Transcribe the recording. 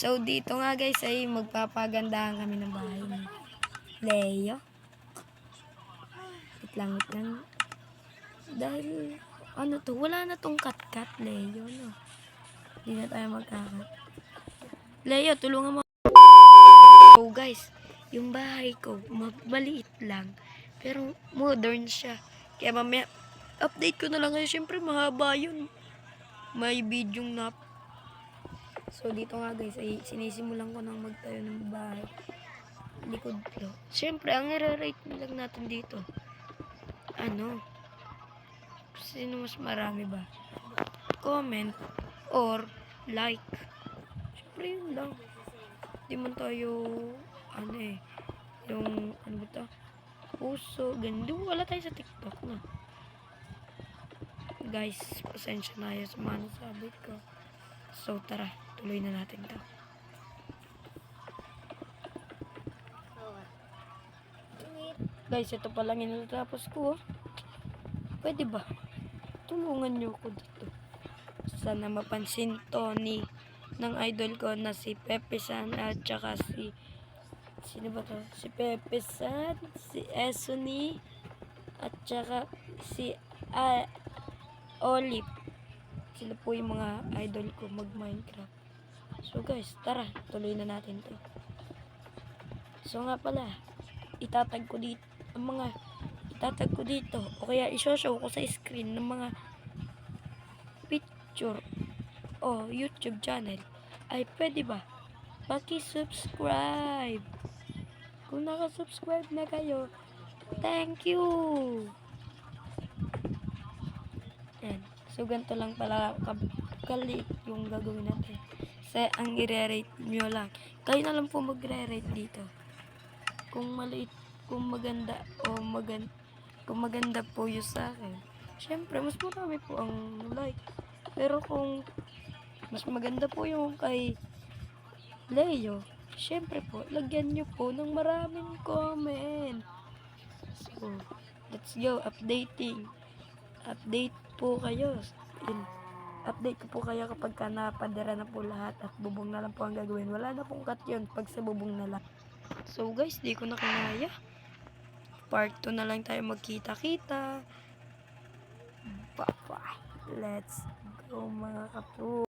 So, dito nga guys ay magpapagandahan kami ng bahay ni Leo. Wait lang. Dahil, ano to, wala na tong kat-kat, Leo, no? Hindi na tayo magkakat. Leo, tulungan mo. So guys, yung bahay ko, maliit lang. Pero modern siya. Kaya mamaya, update ko na lang ngayon. Siyempre, mahaba yun. May video na. So, dito nga guys, ay sinisimulan ko nang magtayo ng bahay. Likod ko. Siyempre, ang i-rate lang natin dito. Ano? Sino mas marami ba? Comment or like. Siyempre, yun lang. Di man tayo, yung, ano ba ito? Puso, ganun. Wala tayo sa TikTok, no? Guys, pasensya na yun sa mga nasabi ko. So, tara, tuloy na natin to. Guys, ito pa lang yung natapos ko. Pwede ba? Tulungan nyo ko dito. Sana mapansin to ng idol ko na si Pepe San at saka sino ba to? Si Pepe San, si Esony, at saka si Olive. Sila po yung mga idol ko mag-Minecraft. So guys, tara, tuloy na natin to. So nga pala, itatag ko dito o kaya isoshow ko sa screen ng mga picture o YouTube channel. Ay pwede ba? Paki-subscribe. Kung naka-subscribe na kayo, thank you. Yan. So, ganito lang pala kalit yung gagawin natin. Kasi ang i-rate nyo lang. Kayo na lang po mag-rate dito. Kung maliit, kung maganda kung maganda po yung sa akin. Siyempre, mas marami po ang like. Pero kung mas maganda po yung kay Leo, siyempre po, lagyan nyo po ng maraming comment. So, let's go. Update po kayo. Update ko po kayo kapag napadara na po lahat at bubong na lang po ang gagawin. Wala na pong cut yun pag sa bubong na lang. So guys, di ko na kinaya. Part 2 na lang tayo magkita-kita. Bye-bye. Let's go mga kapo.